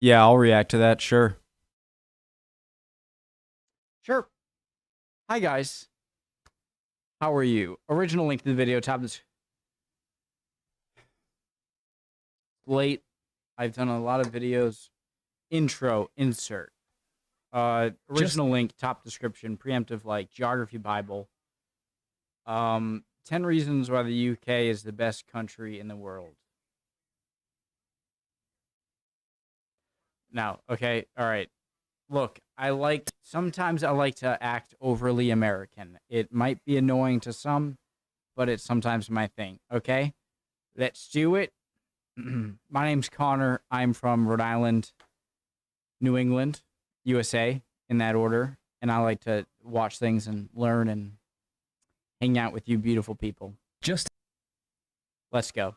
Yeah, I'll react to that. Sure. Sure. Hi guys. How are you? Original link to the video top this late. I've done a lot of videos. Intro, insert. Original link, top description, preemptive like geography Bible. 10 reasons why the UK is the best country in the world. Now, okay, all right. Look, sometimes I like to act overly American. It might be annoying to some, but it's sometimes my thing, okay? Let's do it. My name's Connor. I'm from Rhode Island, New England, USA, in that order. And I like to watch things and learn and hang out with you beautiful people. Let's go.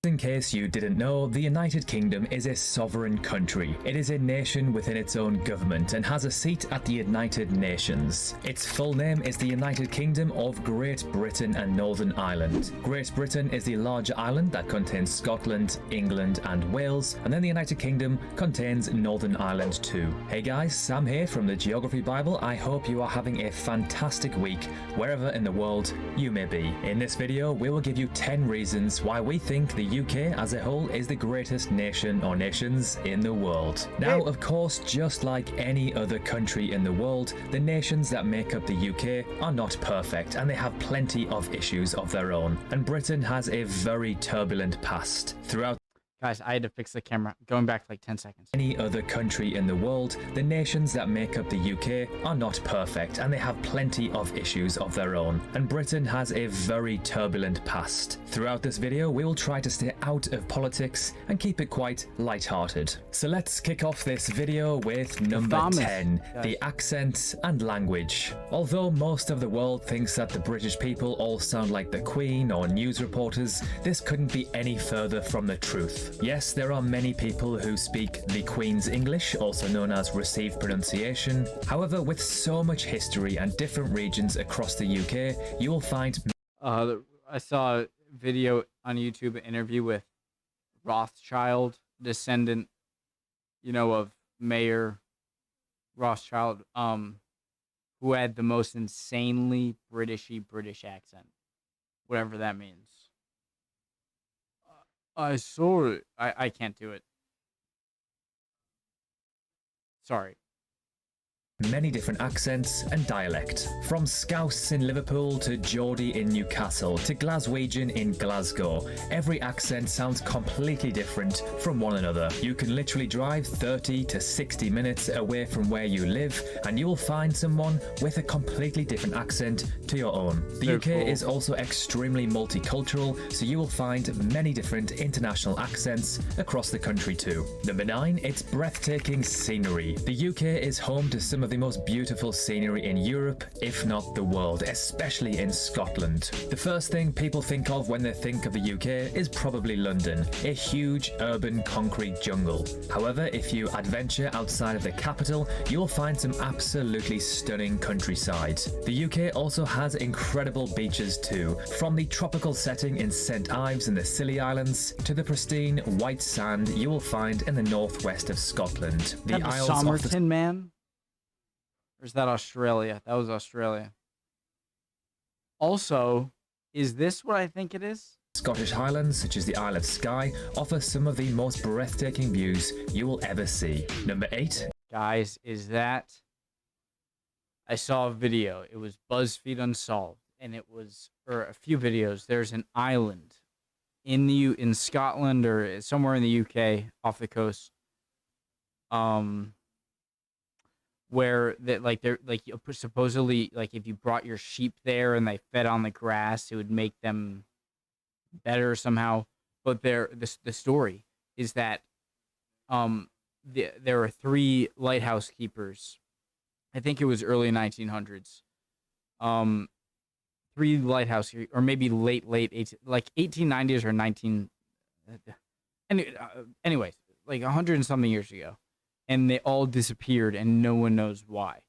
In case you didn't know, the United Kingdom is a sovereign country. It is a nation within its own government and has a seat at the United Nations. Its full name is the United Kingdom of Great Britain and Northern Ireland. Great Britain is the larger island that contains Scotland, England and Wales, and then the United Kingdom contains Northern Ireland too. Hey guys, Sam here from the Geography Bible. I hope you are having a fantastic week wherever in the world you may be. In this video, we will give you 10 reasons why we think the UK as a whole is the greatest nation or nations in the world. Now, of course, just like any other country in the world, the nations that make up the UK are not perfect and they have plenty of issues of their own. And Britain has a very turbulent past. Throughout Guys, I had to fix the camera. Going back like 10 seconds. any other country in the world, the nations that make up the UK are not perfect and they have plenty of issues of their own. And Britain has a very turbulent past. Throughout this video, we will try to stay out of politics and keep it quite light-hearted. So let's kick off this video with number 10, the accent and language. Although most of the world thinks that the British people all sound like the Queen or news reporters, this couldn't be any further from the truth. Yes, there are many people who speak the Queen's English, also known as received pronunciation. However, with so much history and different regions across the UK, you will find I saw a video on YouTube, an interview with Rothschild, descendant, of Mayor Rothschild, who had the most insanely British accent, whatever that means. I saw it. I can't do it. Sorry. many different accents and dialect. From Scouse in Liverpool to Geordie in Newcastle to Glaswegian in Glasgow, every accent sounds completely different from one another. You can literally drive 30 to 60 minutes away from where you live and you will find someone with a completely different accent to your own. The UK is also extremely multicultural, so you will find many different international accents across the country too. Number 9, it's breathtaking scenery. The UK is home to some of the most beautiful scenery in Europe, if not the world, especially in Scotland. The first thing people think of when they think of the UK is probably London, a huge urban concrete jungle. However, if you adventure outside of the capital, you'll find some absolutely stunning countryside. The UK also has incredible beaches too, from the tropical setting in St Ives in the Scilly Islands to the pristine white sand you will find in the northwest of Scotland. The Isles Somerton, man? Or is that Australia? That was Australia. Also, is this what I think it is? Scottish Highlands, such as the Isle of Skye, offer some of the most breathtaking views you will ever see. Number 8. Guys, is that... I saw a video. It was BuzzFeed Unsolved. And it was... Or a few videos. There's an island in Scotland or somewhere in the UK off the coast. Where that they're supposedly if you brought your sheep there and they fed on the grass, it would make them better somehow. But the story is that there are 3 lighthouse keepers. I think it was early 1900s. 3 lighthouse, or maybe late 1890s or 19. Anyways, 100 and something years ago. And they all disappeared, and no one knows why.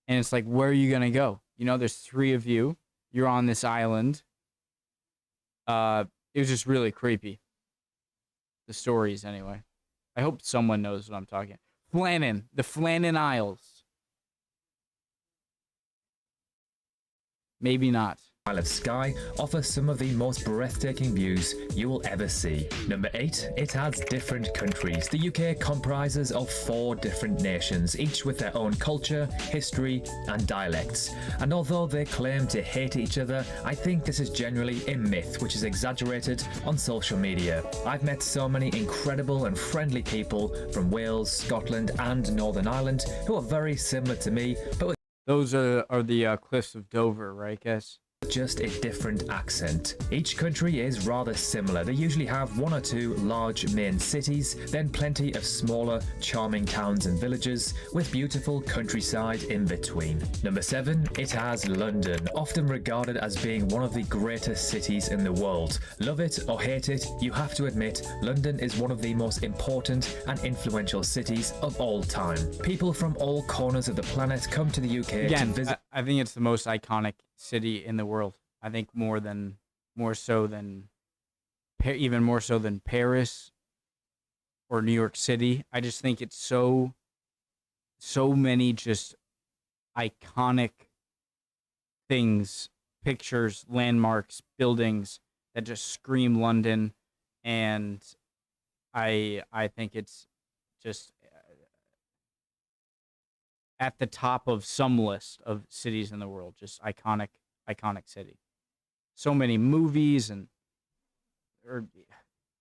And it's like, where are you gonna go? There's 3 of you. You're on this island. It was just really creepy. the stories anyway. I hope someone knows what I'm talking. Flannan, the Flannan Isles. Maybe not. Mile of sky offers some of the most breathtaking views you will ever see. Number 8, it has different countries. The UK comprises of 4 different nations, each with their own culture, history, and dialects. And although they claim to hate each other, I think this is generally a myth which is exaggerated on social media. I've met so many incredible and friendly people from Wales, Scotland, and Northern Ireland who are very similar to me, but with Those are the cliffs of Dover, right, guys? just a different accent. Each country is rather similar. They usually have 1 or 2 large main cities, then plenty of smaller, charming towns and villages with beautiful countryside in between. Number 7, it has London, often regarded as being one of the greatest cities in the world. Love it or hate it, you have to admit London is one of the most important and influential cities of all time. People from all corners of the planet come to the UK Again, to visit. I think it's the most iconic city in the world. I think even more so than Paris or New York City. I just think it's so many just iconic things, pictures, landmarks, buildings that just scream London, and I think it's just at the top of some list of cities in the world. Just iconic city. So many movies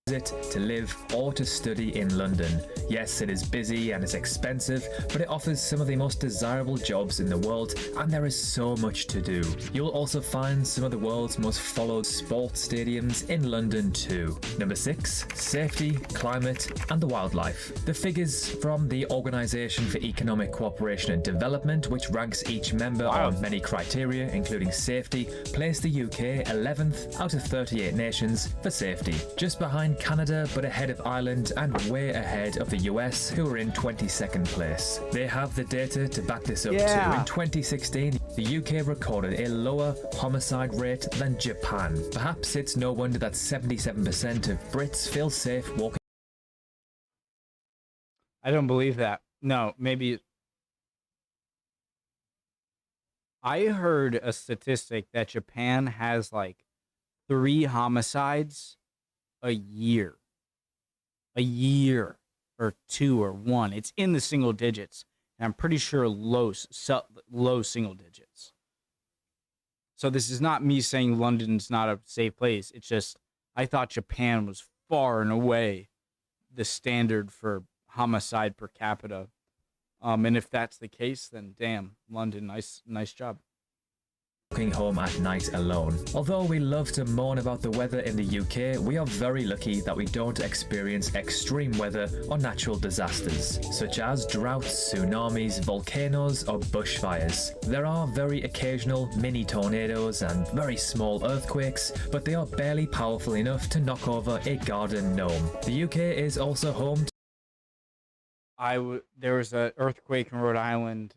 to live or to study in London. Yes, it is busy and it's expensive, but it offers some of the most desirable jobs in the world, and there is so much to do. You'll also find some of the world's most followed sports stadiums in London too. Number 6, safety, climate, and the wildlife. The figures from the Organisation for Economic Cooperation and Development, which ranks each member on many criteria, including safety, place the UK 11th out of 38 nations for safety, just behind Canada, but ahead of Ireland and way ahead of the US, who are in 22nd place. They have the data to back this up too. In 2016, the UK recorded a lower homicide rate than Japan. Perhaps it's no wonder that 77% of Brits feel safe walking. I don't believe that. No, maybe. I heard a statistic that Japan has like 3 homicides a year, or 2 or 1. It's in the single digits, and I'm pretty sure low single digits. So this is not me saying London's not a safe place. It's just I thought Japan was far and away the standard for homicide per capita. And if that's the case, then damn, London, nice job. Walking home at night alone. Although we love to moan about the weather in the UK, we are very lucky that we don't experience extreme weather or natural disasters, such as droughts, tsunamis, volcanoes, or bushfires. There are very occasional mini tornadoes and very small earthquakes, but they are barely powerful enough to knock over a garden gnome. The UK is also home to there was an earthquake in Rhode Island,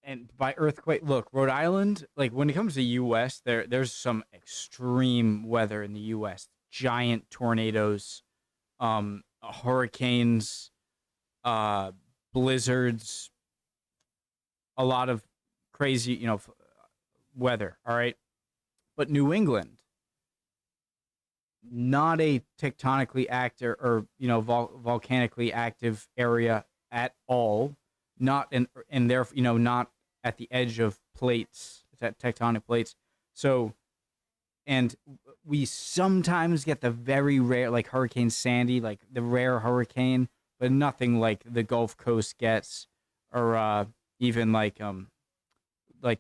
and by earthquake, look, Rhode Island, like when it comes to U.S., there's some extreme weather in the U.S. Giant tornadoes, hurricanes, blizzards, a lot of crazy, weather. All right, but New England, not a tectonically active or volcanically active area at all. Not not at the edge of plates, tectonic plates. So, and we sometimes get the very rare, like Hurricane Sandy, like the rare hurricane, but nothing like the Gulf Coast gets, or even like the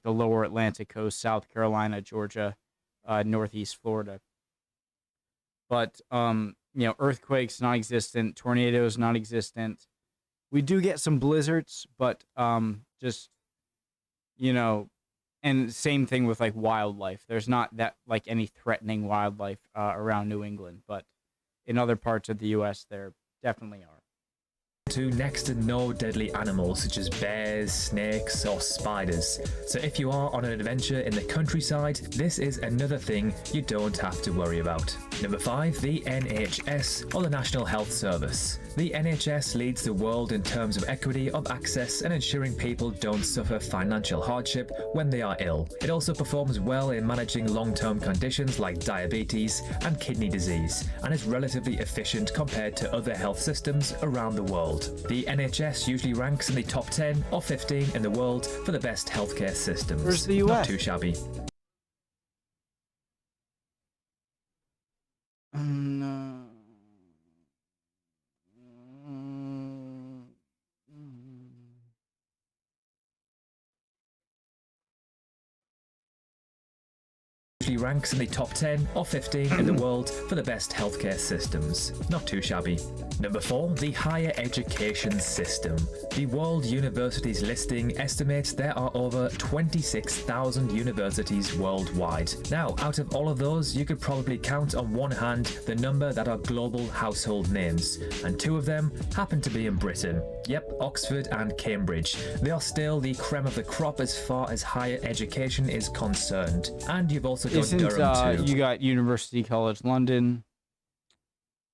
lower Atlantic coast, South Carolina, Georgia, Northeast Florida. But earthquakes non-existent, tornadoes non-existent. We do get some blizzards, but and same thing with like wildlife. There's not that like any threatening wildlife around New England, but in other parts of the U.S. there definitely are. To next to no deadly animals such as bears, snakes, or spiders. So if you are on an adventure in the countryside, this is another thing you don't have to worry about. Number 5, the NHS, or the National Health Service. The NHS leads the world in terms of equity of access and ensuring people don't suffer financial hardship when they are ill. It also performs well in managing long-term conditions like diabetes and kidney disease, and is relatively efficient compared to other health systems around the world. The NHS usually ranks in the top 10 or 15 in the world for the best healthcare systems. Where's the US? Not too shabby. No. Ranks in the top 10 or 15 in the world for the best healthcare systems. Not too shabby. Number 4, the higher education system. The World Universities listing estimates there are over 26,000 universities worldwide. Now, out of all of those, you could probably count on one hand the number that are global household names, and 2 of them happen to be in Britain. Yep, Oxford and Cambridge. They are still the creme of the crop as far as higher education is concerned. And you've also got Durham too. You got University College London.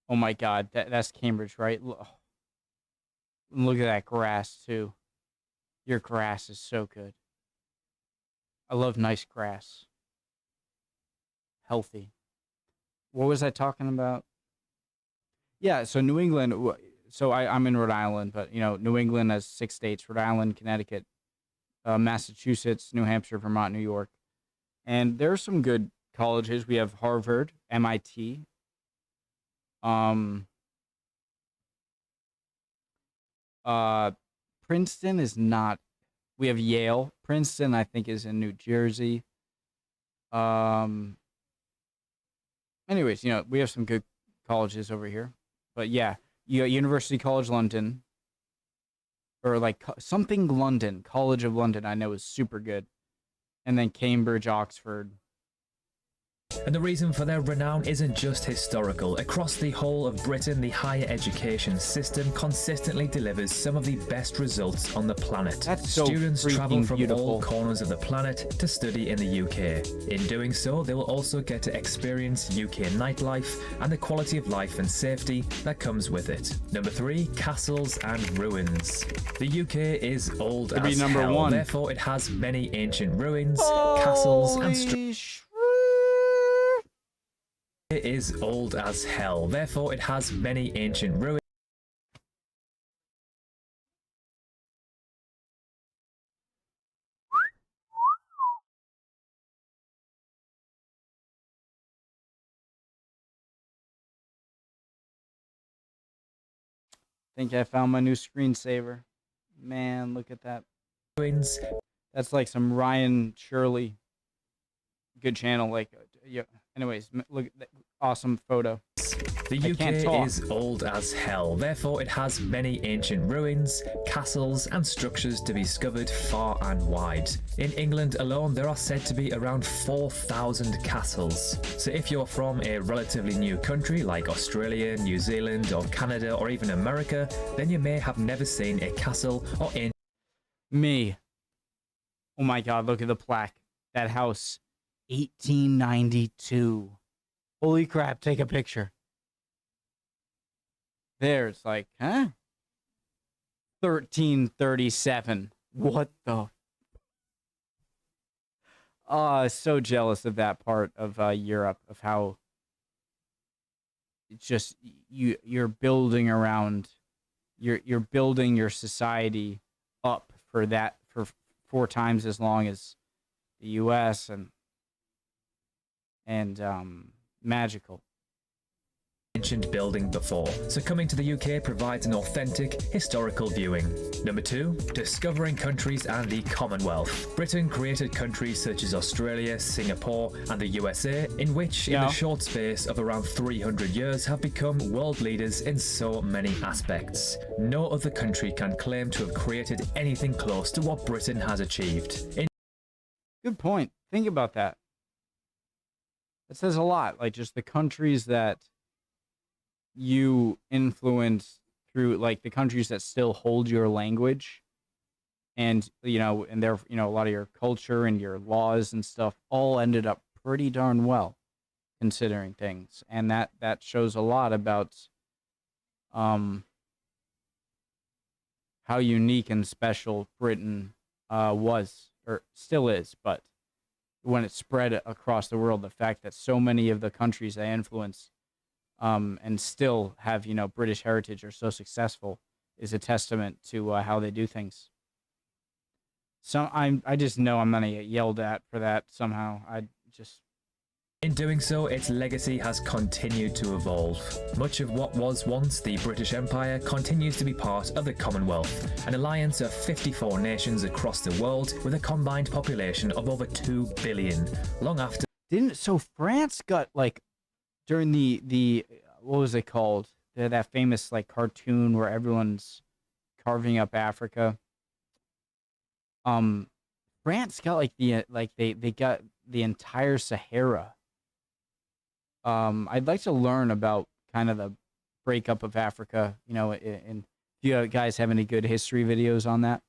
Oh my God, that's Cambridge, right? Look at that grass too. Your grass is so good. I love nice grass. Healthy. What was I talking about? Yeah, so New England. So I'm in Rhode Island, but you know, New England has 6 states: Rhode Island, Connecticut, Massachusetts, New Hampshire, Vermont, New York. And there's some good colleges. We have Harvard, MIT. Princeton is not. We have Yale. Princeton, I think, is in New Jersey. Anyways, you know, we have some good colleges over here. But yeah, you got University College London. Or like something London. College of London, I know, is super good. And then Cambridge, Oxford. And the reason for their renown isn't just historical. Across the whole of Britain, the higher education system consistently delivers some of the best results on the planet. That's so Students travel from beautiful. all corners of the planet to study in the UK. In doing so, they will also get to experience UK nightlife and the quality of life and safety that comes with it. Number 3, castles and ruins. The UK is old as hell, 1. therefore it has many ancient ruins, castles and structures. It is old as hell, therefore it has many ancient ruins. Think I found my new screensaver. Man, look at that. That's like some Ryan Shirley. Good channel. Like, yeah. Anyways, look at that awesome photo. The UK is old as hell, therefore it has many ancient ruins, castles and structures to be discovered far and wide. In England alone, there are said to be around 4,000 castles. So if you're from a relatively new country like Australia, New Zealand or Canada or even America, then you may have never seen a castle or Me. Oh my God, look at the plaque. That house. 1892. Holy crap, take a picture. There, it's like, huh? 1337. What the? So jealous of that part of Europe, of how it's just you're building around, you're building your society up for that for 4 times as long as the U.S. and magical. Mentioned building before, so coming to the UK provides an authentic historical viewing. Number 2, discovering countries and the Commonwealth. Britain created countries such as Australia, Singapore and the USA, in which in a short space of around 300 years have become world leaders in so many aspects. No other country can claim to have created anything close to what Britain has achieved. Good point. Think about that. It says a lot, like just the countries that you influence through, like the countries that still hold your language and, you know, and their, you know, a lot of your culture and your laws and stuff all ended up pretty darn well. considering things, and that shows a lot about um how unique and special Britain was, or still is, but when it spread across the world, the fact that so many of the countries they influence and still have, British heritage are so successful is a testament to how they do things. So I just know I'm gonna get yelled at for that somehow. I just In doing so, its legacy has continued to evolve. Much of what was once the British Empire continues to be part of the Commonwealth, an alliance of 54 nations across the world with a combined population of over 2 billion. Long after France got like during the what was it called? That famous like cartoon where everyone's carving up Africa. France got like they got the entire Sahara. I'd like to learn about kind of the breakup of Africa, and if you guys have any good history videos on that.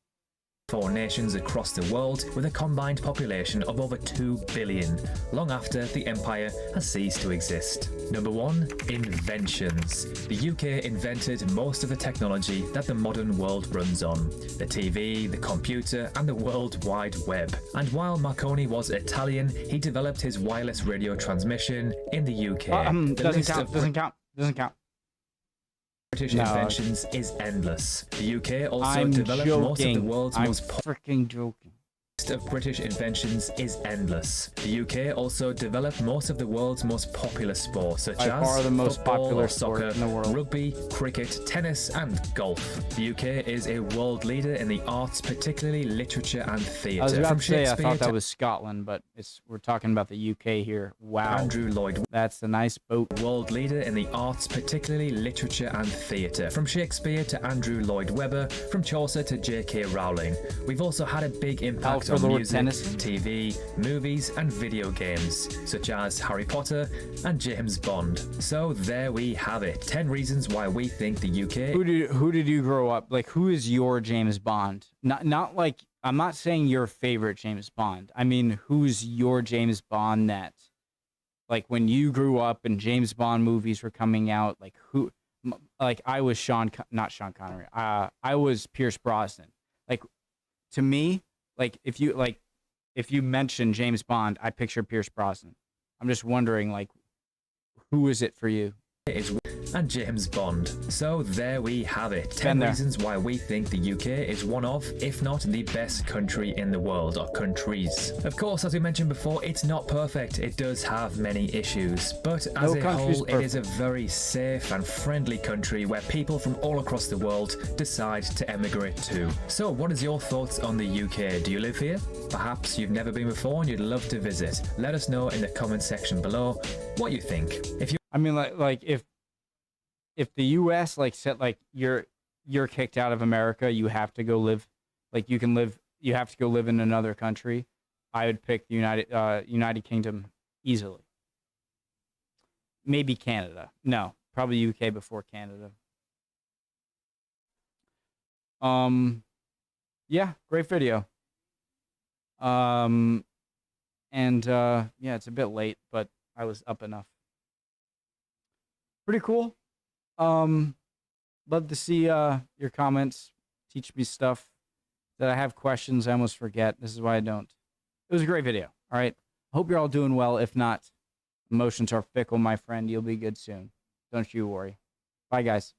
4 nations across the world with a combined population of over 2 billion, long after the empire has ceased to exist. Number 1. Inventions. The UK invented most of the technology that the modern world runs on. The TV, the computer, and the World Wide Web. And while Marconi was Italian, he developed his wireless radio transmission in the UK. Doesn't count. British inventions is endless. The UK also I'm developed joking. most of the world's most freaking joking. list of British inventions is endless. The UK also developed most of the world's most popular sports, such By far as the most football, popular soccer, sport in the world. rugby, cricket, tennis, and golf. The UK is a world leader in the arts, particularly literature and theatre. I was about From to say I Shakespeare thought that to was Scotland, but we're talking about the UK here. Wow, Andrew Lloyd that's a nice boat. world leader in the arts, particularly literature and theatre. From Shakespeare to Andrew Lloyd Webber, from Chaucer to J.K. Rowling. We've also had a big impact on Lord music, Tennyson. TV, movies, and video games, such as Harry Potter and James Bond. So there we have it. 10 reasons why we think the UK... Who did you grow up like? Who is your James Bond? Not like, I'm not saying your favorite James Bond. I mean, who's your James Bond that, like, when you grew up and James Bond movies were coming out, like who? Like I was not Sean Connery. I was Pierce Brosnan. Like, to me, like if you mention James Bond, I picture Pierce Brosnan. I'm just wondering, like, who is it for you? and James Bond. So there we have it. 10 reasons why we think the UK is one of, if not the best country in the world, or countries. Of course, as we mentioned before, it's not perfect. It does have many issues. But as a whole, it is a very safe and friendly country where people from all across the world decide to emigrate to. So what is your thoughts on the UK? Do you live here? Perhaps you've never been before and you'd love to visit. Let us know in the comment section below what you think. If you I mean, like if the U.S. said you're kicked out of America, you have to go live, you have to go live in another country, I would pick the United Kingdom easily. Maybe Canada. No, probably UK before Canada. Yeah, great video. Yeah, it's a bit late, but I was up enough. Pretty cool. Love to see your comments. Teach me stuff that I have questions I almost forget. This is why I don't. It was a great video. All right. Hope you're all doing well. If not, emotions are fickle, my friend. You'll be good soon. Don't you worry. Bye, guys.